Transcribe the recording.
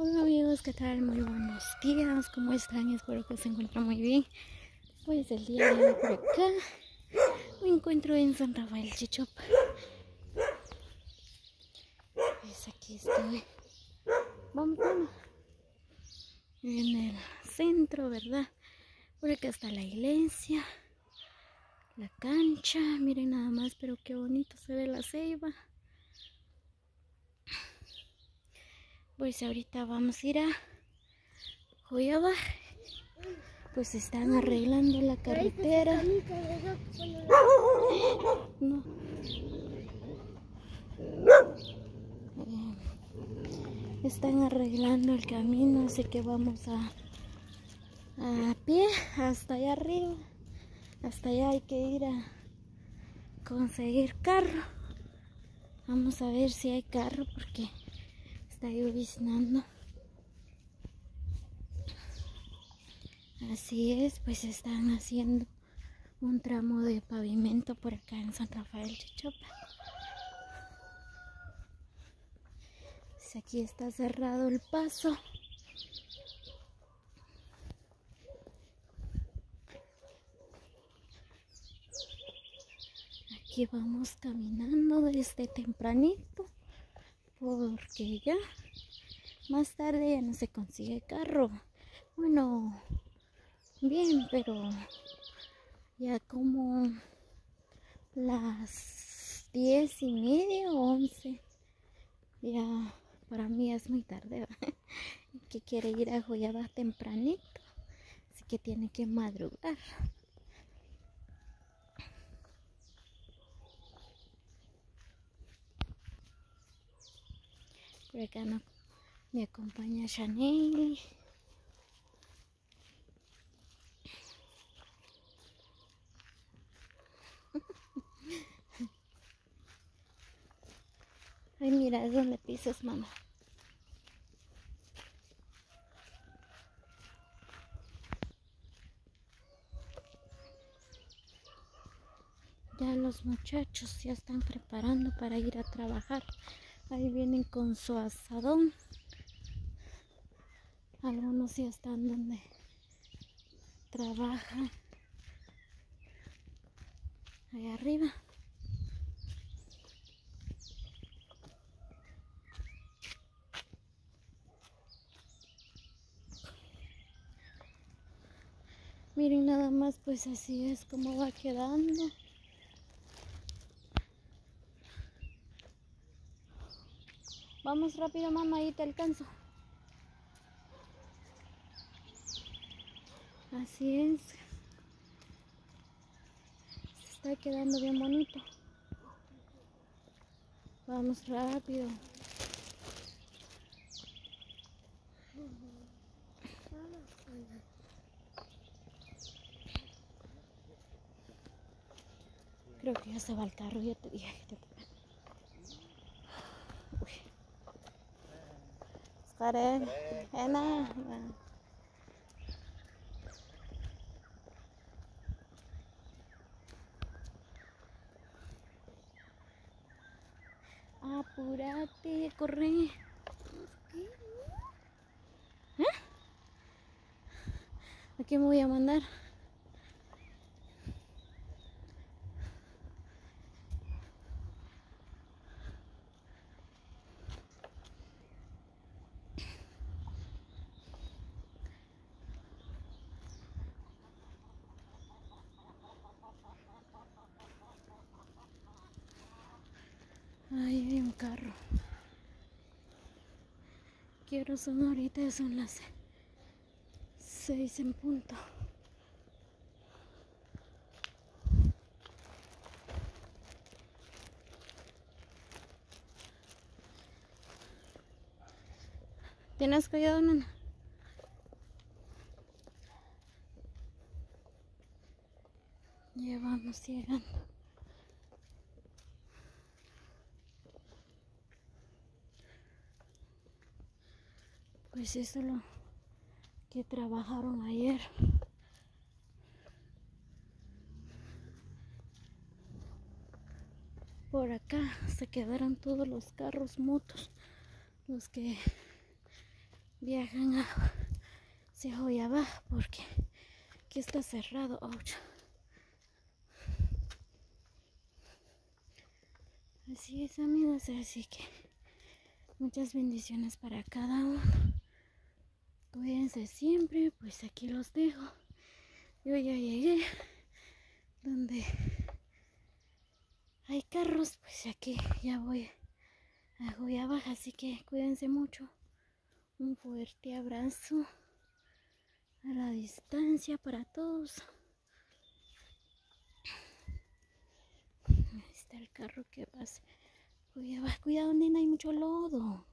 Hola amigos, ¿qué tal? Muy buenos días, ¿cómo están? Espero que se encuentren muy bien. Pues el día de hoy por acá me encuentro en San Rafael Chichopa. Pues aquí estoy. Vamos en el centro, ¿verdad? Por acá está la iglesia, la cancha. Miren nada más, pero qué bonito se ve la ceiba. Pues ahorita vamos a ir a Joyaba. Pues están arreglando la carretera. No. Están arreglando el camino, así que vamos a pie hasta allá arriba. Hasta allá hay que ir a conseguir carro. Vamos a ver si hay carro porque está lloviznando. Así es, pues están haciendo un tramo de pavimento por acá en San Rafael Chichopa. Pues aquí está cerrado el paso. Aquí vamos caminando desde tempranito porque ya más tarde ya no se consigue carro. Bueno, bien, pero ya como las 10:30 o 11, ya para mí es muy tarde, ¿verdad? Que quiere ir a Joyaba tempranito, así que tiene que madrugar. Por acá me acompaña Chanel. Ay, mira, es donde pisas, mamá. Ya los muchachos ya están preparando para ir a trabajar. Ahí vienen con su asadón. Algunos ya están donde trabajan. Allá arriba. Miren nada más, pues así es como va quedando. Vamos rápido, mamá, ahí te alcanzo. Así es. Se está quedando bien bonito. Vamos rápido. Creo que ya se va el carro, ya te dije. Uy. Karen, Ena. Apúrate, corre. ¿Eh? ¿A quién me voy a mandar? Ay, hay un carro. Quiero son ahorita, son las 6 en punto. ¿Tienes cuidado, nena? Ya vamos llegando. Pues eso es lo que trabajaron ayer. Por acá se quedaron todos los carros, motos, los que viajan hacia Joyabaj porque aquí está cerrado. Ouch. Así es, amigos, así que muchas bendiciones para cada uno. Cuídense siempre, pues aquí los dejo. Yo ya llegué donde hay carros, pues aquí ya voy a Joyabaj, así que cuídense mucho. Un fuerte abrazo a la distancia para todos. Ahí está el carro que pasa. Joyabaj, cuidado, nena, hay mucho lodo.